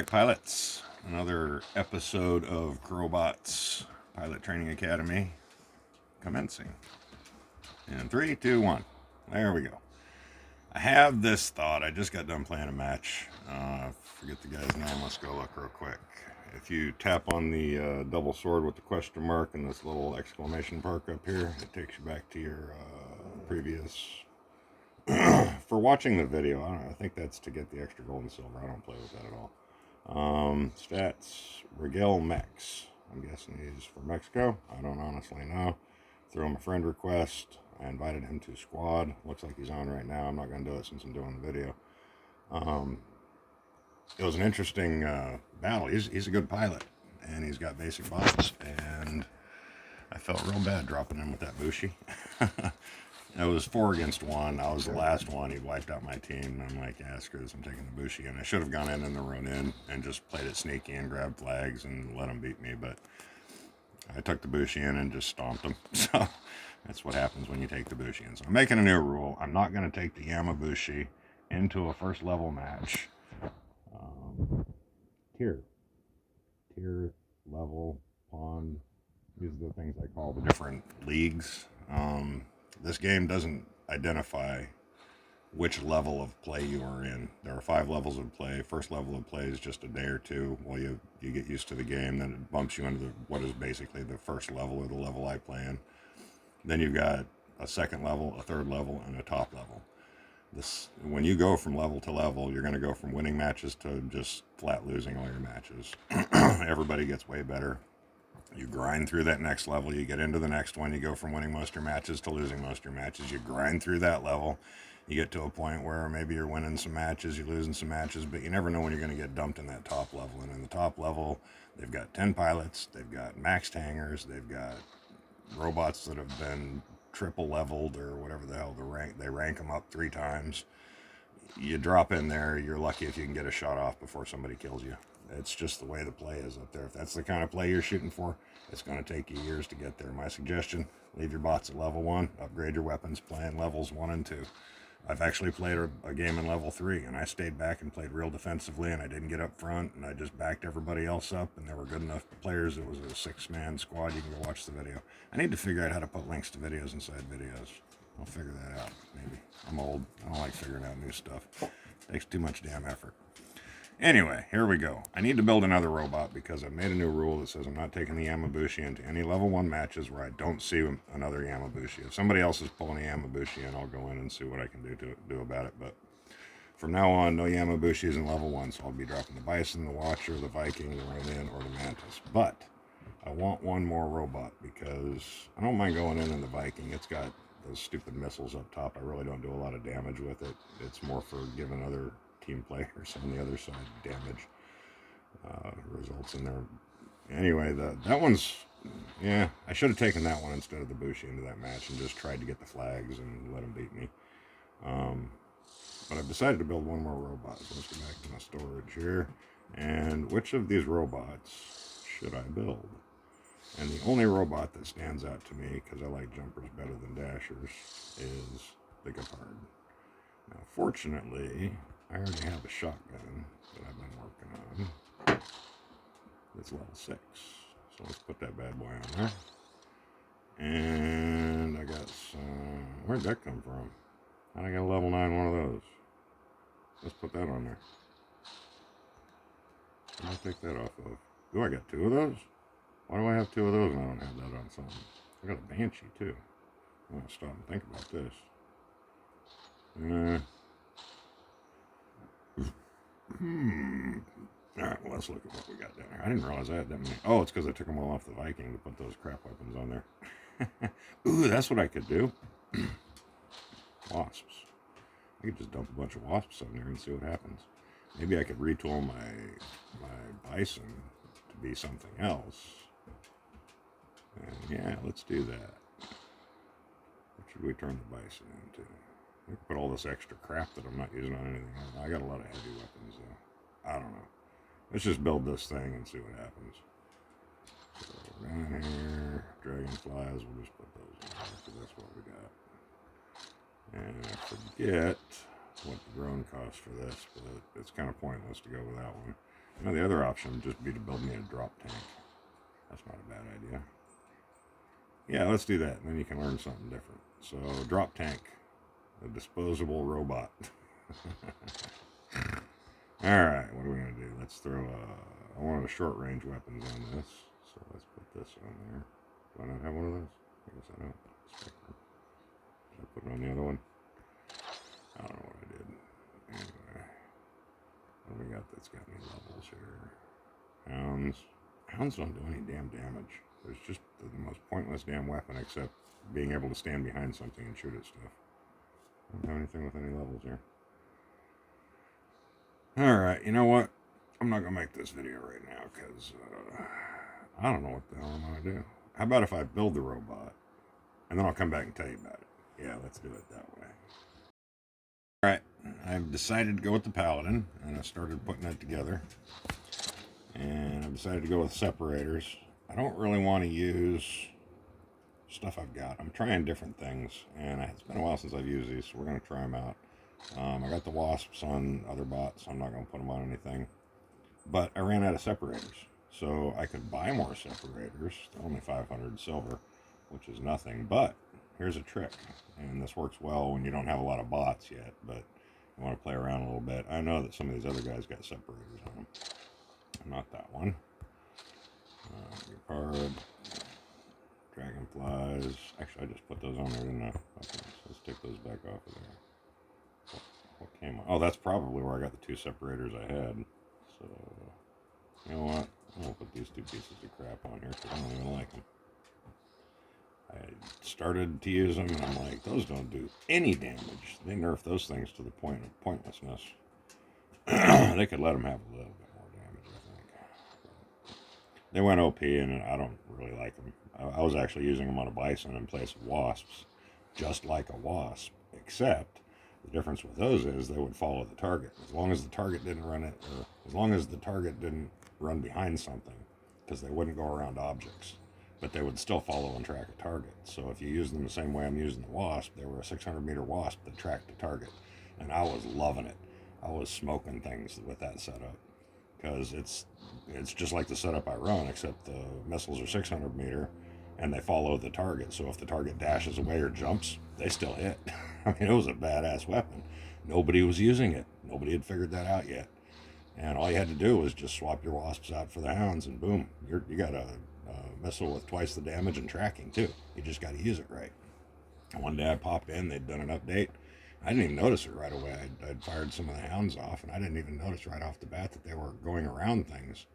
Pilots, another episode of Crowbots Pilot Training Academy commencing. In 3, 2, 1. There we go. I have this thought. I just got done playing a match. Forget the guy's name. Let's go look real quick. If you tap on the double sword with the question mark and this little exclamation mark up here, it takes you back to your previous. For watching the video, I don't know. I think that's to get the extra gold and silver. I don't play with that at all. Stats, Rigel Mex. I'm guessing he's from Mexico. I don't honestly know. Threw him a friend request. I invited him to squad. Looks like he's on right now. I'm not going to do it since I'm doing the video. It was an interesting battle. He's a good pilot, and he's got basic bots, and I felt real bad dropping him with that Bushi. It was 4 against 1. I was the last one. He wiped out my team. And I'm like, yeah, screw this. I'm taking the Bushi. And I should have gone in the run in and just played it sneaky and grabbed flags and let him beat me. But I took the Bushi in and just stomped him. So that's what happens when you take the Bushi in. So I'm making a new rule. I'm not going to take the Yamabushi into a first level match. Tier level, pond. These are the things I call the different leagues. This game doesn't identify which level of play you are in. There are 5 levels of play. First level of play is just a day or two while you get used to the game. Then it bumps you into what is basically the first level, or the level I play in. Then you've got a second level, a third level, and a top level. When you go from level to level, you're going to go from winning matches to just flat losing all your matches. Everybody gets way better. You grind through that next level, you get into the next one, you go from winning most of your matches to losing most of your matches. You grind through that level, you get to a point where maybe you're winning some matches, you're losing some matches, but you never know when you're going to get dumped in that top level. And in the top level, they've got 10 pilots, they've got maxed hangars, they've got robots that have been triple leveled or whatever the hell they rank them up 3 times. You drop in there, you're lucky if you can get a shot off before somebody kills you. It's just the way the play is up there. If that's the kind of play you're shooting for, it's going to take you years to get there. My suggestion, leave your bots at level 1, upgrade your weapons, play in levels 1 and 2. I've actually played a game in level 3, and I stayed back and played real defensively, and I didn't get up front, and I just backed everybody else up, and there were good enough players. It was a 6-man squad. You can go watch the video. I need to figure out how to put links to videos inside videos. I'll figure that out, maybe. I'm old. I don't like figuring out new stuff. It takes too much damn effort. Anyway, here we go. I need to build another robot because I've made a new rule that says I'm not taking the Yamabushi into any level 1 matches where I don't see another Yamabushi. If somebody else is pulling a Yamabushi in, I'll go in and see what I can do about it. But from now on, no Yamabushis in level 1, so I'll be dropping the Bison, the Watcher, the Viking, the Ronin, or the Mantis. But I want one more robot because I don't mind going in the Viking. It's got those stupid missiles up top. I really don't do a lot of damage with it. It's more for giving other team players on the other side damage. Results in there. Anyway, that one's, yeah, I should have taken that one instead of the Bushi into that match and just tried to get the flags and let him beat me. But I've decided to build one more robot. So let's go back to my storage here. And which of these robots should I build? And the only robot that stands out to me, because I like jumpers better than dashers, is the Gepard. Now, fortunately, I already have a shotgun that I've been working on. It's level 6. So let's put that bad boy on there. And I got some... Where'd that come from? How'd I get a level 9 one of those? Let's put that on there. Where did I take that off of? Oh, I got 2 of those? Why do I have 2 of those and I don't have that on something? I got a Banshee, too. I'm going to stop and think about this. Alright, well, let's look at what we got down here. I didn't realize I had that many. Oh, it's because I took them all off the Viking to put those crap weapons on there. Ooh, that's what I could do. Wasps. I could just dump a bunch of wasps on there and see what happens. Maybe I could retool my Bison to be something else. And yeah, let's do that. What should we turn the Bison into? We can put all this extra crap that I'm not using on anything else. I got a lot of heavy weapons, though. I don't know. Let's just build this thing and see what happens. So down here, dragonflies, we'll just put those in there because that's what we got. And I forget what the drone costs for this, but it's kind of pointless to go with that one. Now, the other option would just be to build me a drop tank. That's not a bad idea. Yeah, let's do that, and then you can learn something different. So, drop tank, a disposable robot. Alright, what are we going to do? Let's throw I wanted a short range weapons on this, so let's put this on there. Do I not have one of those? I guess I don't. Did I put it on the other one? I don't know what I did. Anyway, what do we got that's got any levels here? Hounds. Hounds don't do any damn damage. There's just the most pointless damn weapon except being able to stand behind something and shoot at stuff. I don't have anything with any levels here. Alright, you know what? I'm not going to make this video right now because I don't know what the hell I'm going to do. How about if I build the robot and then I'll come back and tell you about it? Yeah, let's do it that way. Alright, I've decided to go with the Paladin and I started putting it together. And I've decided to go with separators. I don't really want to use stuff I've got. I'm trying different things and it's been a while since I've used these, so we're going to try them out. I got the wasps on other bots, so I'm not going to put them on anything. But I ran out of separators, so I could buy more separators. They're only 500 silver, which is nothing. But here's a trick, and this works well when you don't have a lot of bots yet, but you want to play around a little bit. I know that some of these other guys got separators on them. Not that one. Leopard, dragonflies. Actually, I just put those on there, didn't I? Okay, so let's take those back off of there. What came on? Oh, that's probably where I got the two separators I had. So, you know what? I'm going to put these two pieces of crap on here because I don't even like them. I started to use them and I'm like, those don't do any damage. They nerf those things to the point of pointlessness. They could let them have a little bit more damage, I think. They went OP and I don't really like them. I was actually using them on a bison in place of wasps, just like a wasp, except the difference with those is they would follow the target. As long as the target didn't run it, or as long as the target didn't run behind something, because they wouldn't go around objects, but they would still follow and track a target. So if you use them the same way I'm using the wasp, they were a 600-meter wasp that tracked the target, and I was loving it. I was smoking things with that setup, because it's just like the setup I run, except the missiles are 600-meter, and they follow the target. So if the target dashes away or jumps, they still hit. I mean, it was a badass weapon. Nobody was using it. Nobody had figured that out yet. And all you had to do was just swap your wasps out for the hounds, and boom, you got a missile with twice the damage and tracking too. You just got to use it right. And one day I popped in, they'd done an update. I didn't even notice it right away. I'd fired some of the hounds off, and I didn't even notice right off the bat that they were going around things.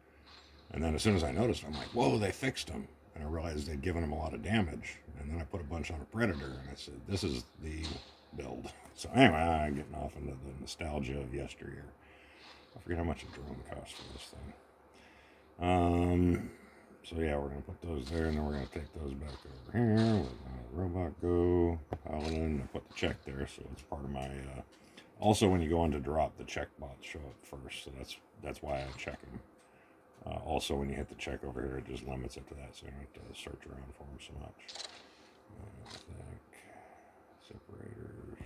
And then as soon as I noticed, I'm like, whoa, they fixed them. And I realized they'd given them a lot of damage. And then I put a bunch on a Predator, and I said, this is the build. So anyway, I'm getting off into the nostalgia of yesteryear. I forget how much a drone costs for this thing. So yeah, we're going to put those there, and then we're going to take those back over here. With Robot Go, Paladin. I put the check there, so it's part of my... also, when you go into drop, the check bots show up first, so that's why I check them. Also, when you hit the check over here, it just limits it to that, so you don't have to search around for them so much. Separators.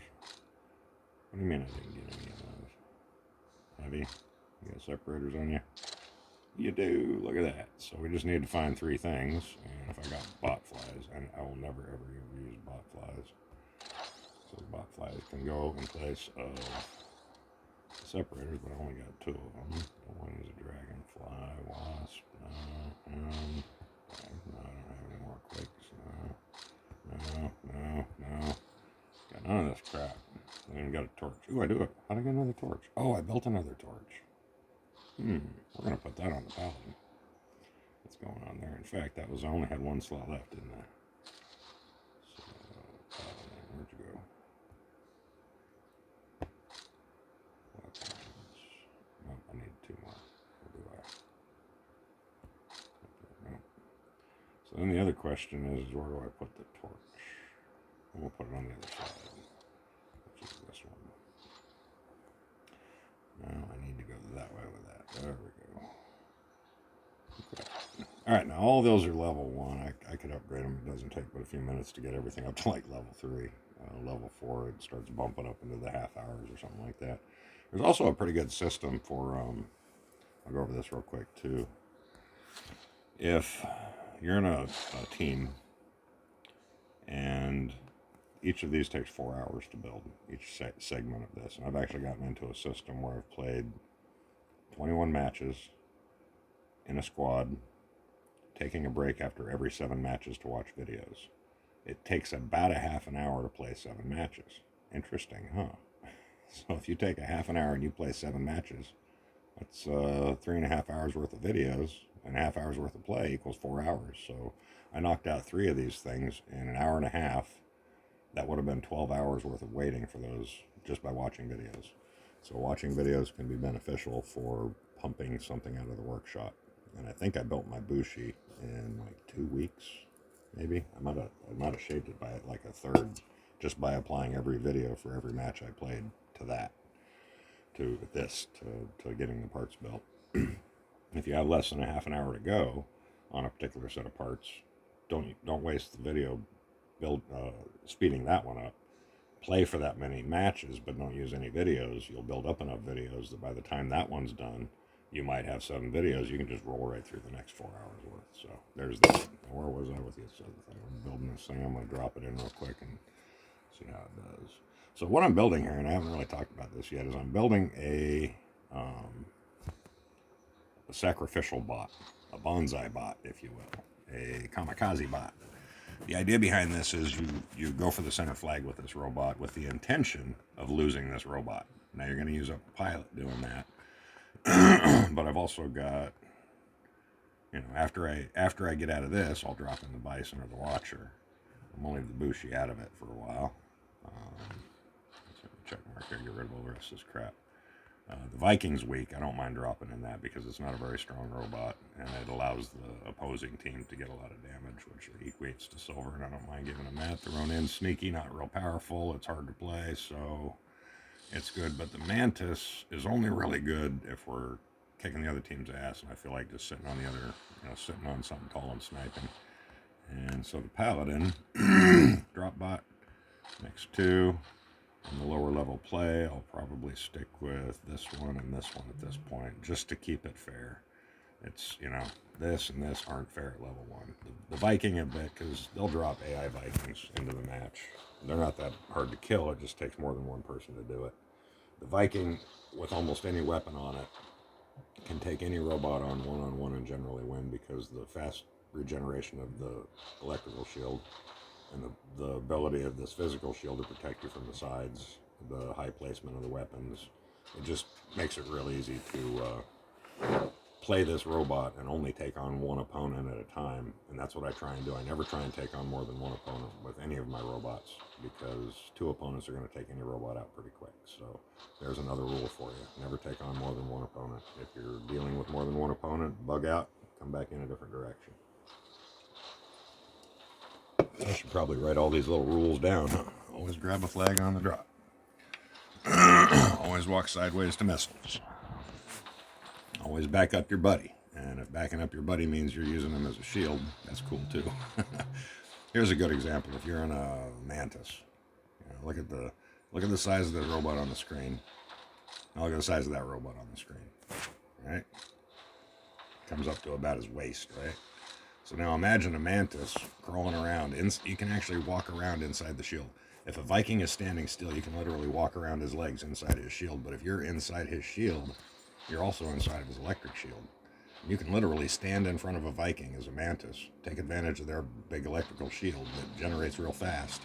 What do you mean I didn't get any of those? Heavy? You got separators on you? You do. Look at that. So we just need to find 3 things, and if I got bot flies, and I will never ever use bot flies. So bot flies can go in place of separators, but I only got 2 of them. The one is a dragonfly, wasp, no, I don't have any more quakes, no. Got none of this crap. I even got a torch. Ooh, I do it. How'd I get another torch? Oh, I built another torch. We're gonna put that on the Paladin. What's going on there? In fact, I only had 1 slot left, didn't I? So, Paladin, where'd you go? Nope, I need 2 more. What do I? Nope. So then the other question is where do I put the torch? And we'll put it on the other side, which is this one. Now I need to go that way with that. There we go. Okay. Alright, now all those are level 1. I could upgrade them. It doesn't take but a few minutes to get everything up to like level 3. Level 4, it starts bumping up into the half hours or something like that. There's also a pretty good system for I'll go over this real quick too. If you're in a team and each of these takes 4 hours to build, each segment of this, and I've actually gotten into a system where I've played 21 matches in a squad, taking a break after every 7 matches to watch videos. It takes about a half an hour to play 7 matches. Interesting, huh? So if you take a half an hour and you play 7 matches, that's 3.5 hours worth of videos, and a half hour's worth of play equals 4 hours. So I knocked out 3 of these things in an hour and a half. That would have been 12 hours worth of waiting for those just by watching videos. So watching videos can be beneficial for pumping something out of the workshop. And I think I built my Bushi in like 2 weeks, maybe. I might have shaved it by like a third just by applying every video for every match I played to that, to getting the parts built. If you have less than a half an hour to go on a particular set of parts, don't waste the video speeding that one up. Play for that many matches, but don't use any videos. You'll build up enough videos that by the time that one's done, you might have 7 videos. You can just roll right through the next 4 hours worth. So there's that. Where was I with you? So I'm building this thing. I'm going to drop it in real quick and see how it does. So what I'm building here, and I haven't really talked about this yet, is I'm building a sacrificial bot, a bonsai bot, if you will, a kamakazi bot. The idea behind this is you go for the center flag with this robot with the intention of losing this robot. Now you're going to use a pilot doing that, but I've also got, after I get out of this, I'll drop in the bison or the watcher. I'm going to leave the Bushi out of it for a while. Check mark here, get rid of all the rest of this crap. The Viking's weak. I don't mind dropping in that because it's not a very strong robot, and it allows the opposing team to get a lot of damage, which equates to silver, and I don't mind giving them that. The Ronin's sneaky, not real powerful. It's hard to play, so it's good. But the Mantis is only really good if we're kicking the other team's ass, and I feel like just sitting on the other, sitting on something tall and sniping. And so the Paladin, drop bot, next 2. In the lower level play, I'll probably stick with this one and this one at this point, just to keep it fair. It's, this and this aren't fair at level 1. The Viking a bit, because they'll drop AI Vikings into the match. They're not that hard to kill, it just takes more than one person to do it. The Viking, with almost any weapon on it, can take any robot on one-on-one and generally win, because the fast regeneration of the electrical shield and the ability of this physical shield to protect you from the sides, the high placement of the weapons, it just makes it real easy to play this robot and only take on one opponent at a time. And that's what I try and do. I never try and take on more than one opponent with any of my robots, because 2 opponents are going to take any robot out pretty quick. So there's another rule for you. Never take on more than one opponent. If you're dealing with more than one opponent, bug out, come back in a different direction. I should probably write all these little rules down. Always grab a flag on the drop. Always walk sideways to missiles. Always back up your buddy. And if backing up your buddy means you're using them as a shield, that's cool too. Here's a good example. If you're in a Mantis, look at the size of the robot on the screen. Now look at the size of that robot on the screen. Right? Comes up to about his waist, right? So now imagine a Mantis crawling around. You can actually walk around inside the shield. If a Viking is standing still, you can literally walk around his legs inside his shield. But if you're inside his shield, you're also inside of his electric shield. You can literally stand in front of a Viking as a Mantis, take advantage of their big electrical shield that generates real fast.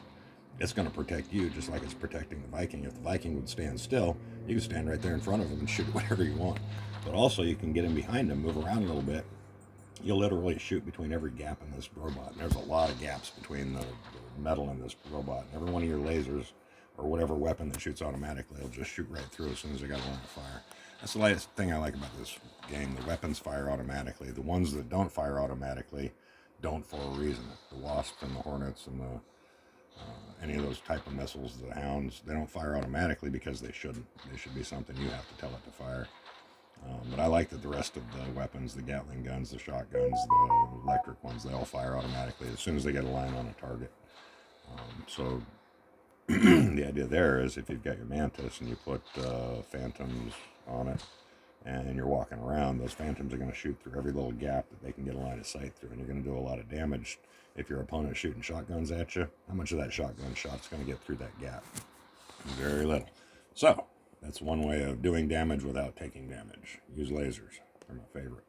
It's going to protect you just like it's protecting the Viking. If the Viking would stand still, you can stand right there in front of him and shoot whatever you want. But also you can get in behind him, move around a little bit. You'll literally shoot between every gap in this robot. And there's a lot of gaps between the metal in this robot. And every one of your lasers or whatever weapon that shoots automatically will just shoot right through as soon as they got a line of fire. That's the last thing I like about this game. The weapons fire automatically. The ones that don't fire automatically don't for a reason. The Wasps and the Hornets and the any of those type of missiles, the Hounds, they don't fire automatically because they shouldn't. They should be something you have to tell it to fire. But I like that the rest of the weapons, the Gatling guns, the shotguns, the electric ones, they all fire automatically as soon as they get a line on a target. So the idea there is if you've got your Mantis and you put Phantoms on it, and you're walking around, those phantoms are going to shoot through every little gap that they can get a line of sight through, and you're going to do a lot of damage. If your opponent is shooting shotguns at you, how much of that shotgun shot's going to get through that gap? Very little. So that's one way of doing damage without taking damage. Use lasers. They're my favorite.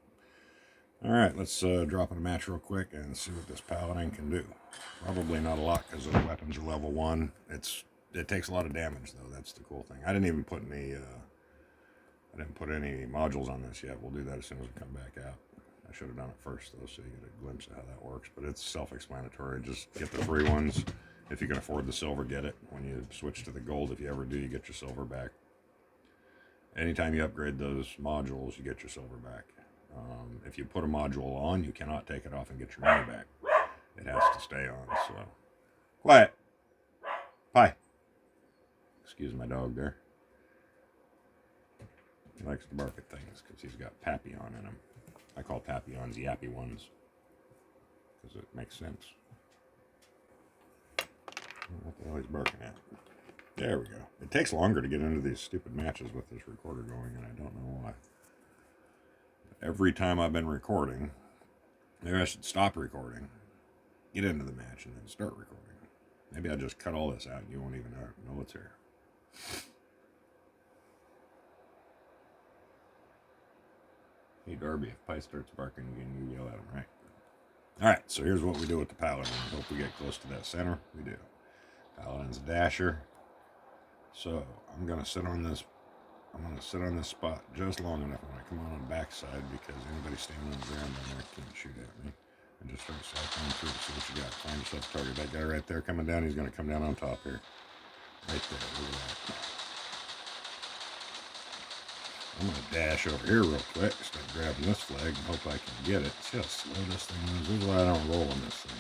All right, let's drop in a match real quick and see what this paladin can do. Probably not a lot because the weapons are level 1. It takes a lot of damage though. That's the cool thing. I didn't even put any modules on this yet. We'll do that as soon as we come back out. I should have done it first though, so you get a glimpse of how that works. But it's self-explanatory. Just get the free ones. If you can afford the silver, get it. When you switch to the gold, if you ever do, you get your silver back. Anytime you upgrade those modules, you get your silver back. If you put a module on, you cannot take it off and get your money back. It has to stay on, so. Quiet. Hi. Excuse my dog there. He likes to bark at things because he's got Papillon in him. I call Papillons yappy ones because it makes sense. What the hell he's barking at? There we go. It takes longer to get into these stupid matches with this recorder going, and I don't know why. Every time I've been recording, maybe I should stop recording, get into the match, and then start recording. Maybe I'll just cut all this out and you won't even know it's here. Hey Darby, if Pi starts barking again, you yell at him, right? Alright, so here's what we do with the Paladin. I hope we get close to that center. We do. Paladin's a dasher. So I'm gonna sit on this spot just long enough when I come on the backside, because anybody standing on the ground down there can't shoot at me. And just start cycling through to see what you got. Find yourself a target. That guy right there coming down, he's gonna come down on top here. Right there, look at that. I'm going to dash over here real quick, start grabbing this flag, and hope I can get it. See how slow this thing is? This is why I don't roll on this thing.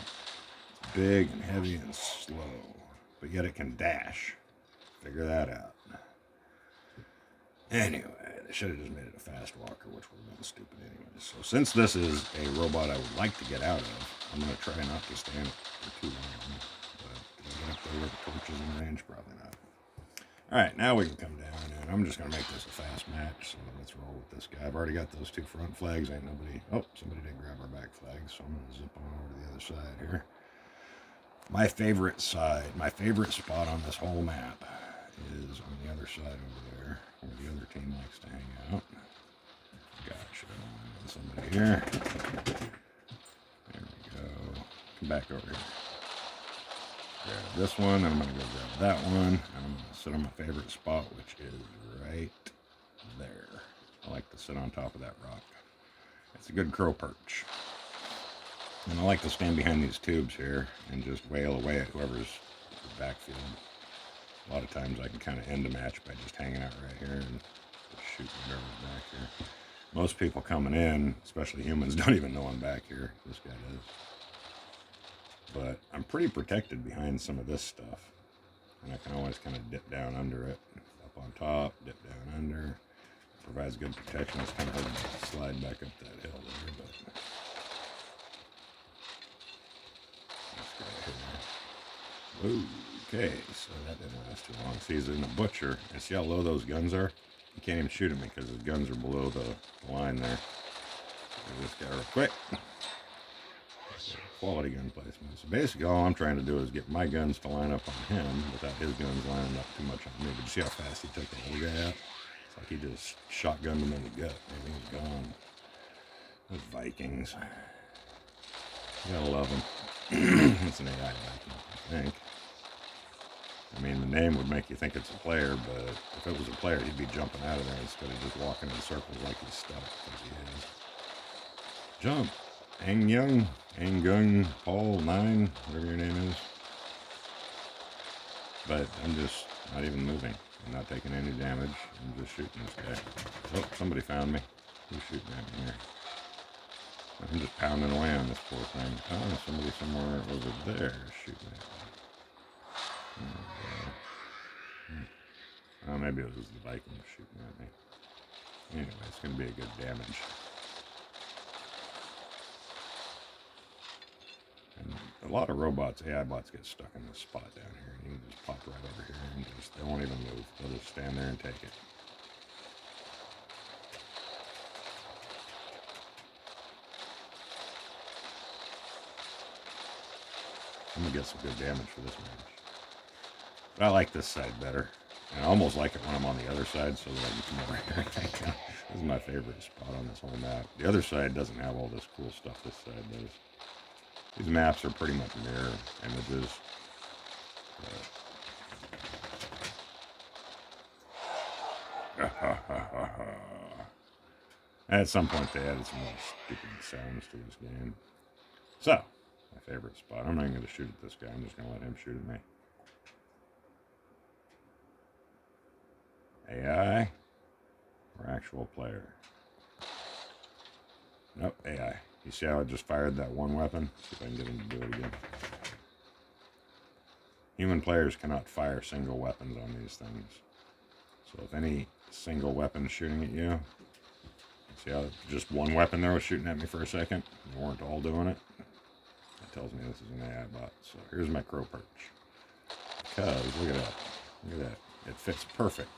It's big and heavy and slow, but yet it can dash. Figure that out. Anyway, they should have just made it a fast walker, which would have been stupid anyway. So since this is a robot I would like to get out of, I'm going to try not to stand for too long. But can I get up there with the torches in range? Probably not. Alright, now we can come down, and I'm just going to make this a fast match, so let's roll with this guy. I've already got those two front flags. Ain't nobody... Oh, somebody did grab our back flag, so I'm going to zip on over to the other side here. My favorite side, my favorite spot on this whole map is on the other side over there, where the other team likes to hang out. Gotcha. Somebody here. There we go. Come back over here. Grab this one, I'm going to go grab that one, and I'm going to sit on my favorite spot, which is right there. I like to sit on top of that rock. It's a good crow perch. And I like to stand behind these tubes here and just wail away at whoever's in the backfield. A lot of times I can kind of end a match by just hanging out right here and just shooting whatever's back here. Most people coming in, especially humans, don't even know I'm back here. This guy does. But I'm pretty protected behind some of this stuff. And I can always kind of dip down under it. Up on top, dip down under. Provides good protection. It's kind of hard to slide back up that hill there, but... Okay, so that didn't last too long. See, he's in a butcher. And see how low those guns are? You can't even shoot at me because his guns are below the line there. Do this guy real quick. Quality gun placement. So basically all I'm trying to do is get my guns to line up on him without his guns lining up too much on me. But you see how fast he took the whole guy out? It's like he just shotgunned him in the gut. Maybe he's gone. Those Vikings. You gotta love them. It's an AI Viking, I think. I mean, the name would make you think it's a player, but if it was a player, he'd be jumping out of there instead of just walking in circles like he's stuck, because he is. Jump! Angung, Paul 9, whatever your name is. But I'm just not even moving. I'm not taking any damage. I'm just shooting this guy. Oh, somebody found me. Who's shooting at me here? I'm just pounding away on this poor thing. Oh, somebody somewhere over there is shooting at me. Oh, maybe it was the Viking shooting at me. Anyway, it's going to be a good damage. And a lot of robots, AI bots, get stuck in this spot down here. And you can just pop right over here and just, they won't even move. They'll just stand there and take it. I'm going to get some good damage for this match. But I like this side better. And I almost like it when I'm on the other side so that I can come over here and take out. This is my favorite spot on this whole map. The other side doesn't have all this cool stuff this side does. These maps are pretty much mirror images. At some point they added some more stupid sounds to this game. So, my favorite spot. I'm not even going to shoot at this guy. I'm just going to let him shoot at me. AI or actual player? Nope, AI. You see how I just fired that one weapon? See if I can get him to do it again. Human players cannot fire single weapons on these things. So if any single weapon is shooting at you, see how just one weapon there was shooting at me for a second? They weren't all doing it. That tells me this is an AI bot. So here's my crow perch. Because, look at that. Look at that. It fits perfect.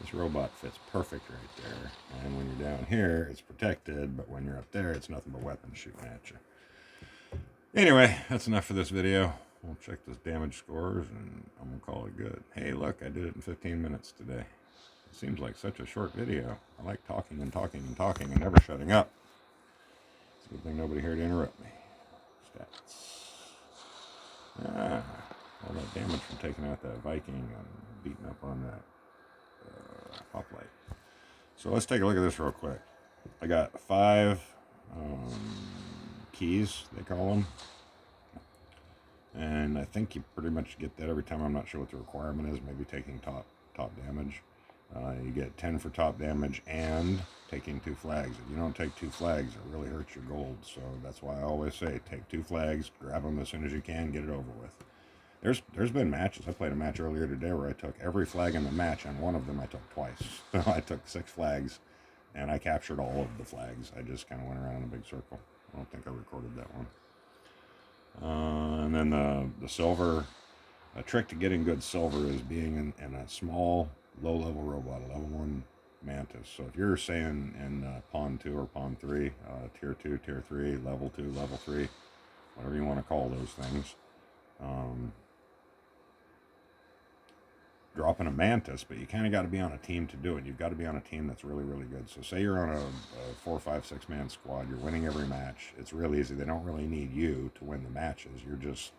This robot fits perfect right there. And when you're down here, it's protected. But when you're up there, it's nothing but weapons shooting at you. Anyway, that's enough for this video. We'll check this damage scores and I'm going to call it good. Hey, look, I did it in 15 minutes today. It seems like such a short video. I like talking and talking and talking and never shutting up. It's a good thing nobody here to interrupt me. Stats. All that damage from taking out that Viking and beating up on that hoplite. So let's take a look at this real quick. I got 5 keys, they call them. And I think you pretty much get that every time. I'm not sure what the requirement is. Maybe taking top damage. You get 10 for top damage and taking 2 flags. If you don't take 2 flags, it really hurts your gold. So that's why I always say take 2 flags, grab them as soon as you can, get it over with. There's been matches. I played a match earlier today where I took every flag in the match, and one of them I took twice. I took 6 flags, and I captured all of the flags. I just kind of went around in a big circle. I don't think I recorded that one. And then the silver, a trick to getting good silver is being in a small, low-level robot, a level 1 mantis. So if you're saying in Pawn 2 or Pawn 3, Tier 2, Tier 3, Level 2, Level 3, whatever you want to call those things, dropping a mantis, but you kind of got to be on a team to do it. You've got to be on a team that's really, really good. So say you're on a 4, 5, 6 man squad, you're winning every match. It's real easy. They don't really need you to win the matches. You're just,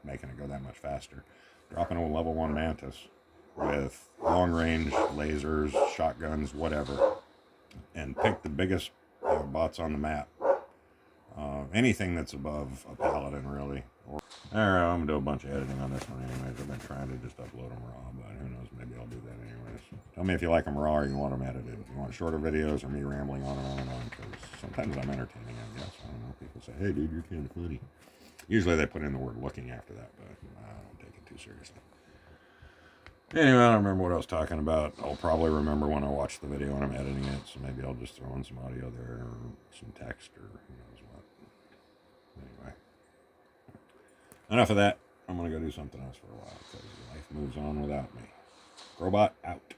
making it go that much faster. Dropping a level 1 mantis with long range lasers, shotguns, whatever, and pick the biggest bots on the map. Anything that's above a paladin, really. Alright, I'm going to do a bunch of editing on this one anyways. I've been trying to just upload them raw, but who knows, maybe I'll do that anyways. Tell me if you like them raw or you want them edited. If you want shorter videos or me rambling on and on, because sometimes I'm entertaining, I guess. I don't know, people say, hey dude, you're kind of funny. Usually they put in the word looking after that, but I don't take it too seriously. Anyway, I don't remember what I was talking about. I'll probably remember when I watch the video and I'm editing it, so maybe I'll just throw in some audio there or some text or who knows what. Anyway. Enough of that. I'm going to go do something else for a while because life moves on without me. Robot out.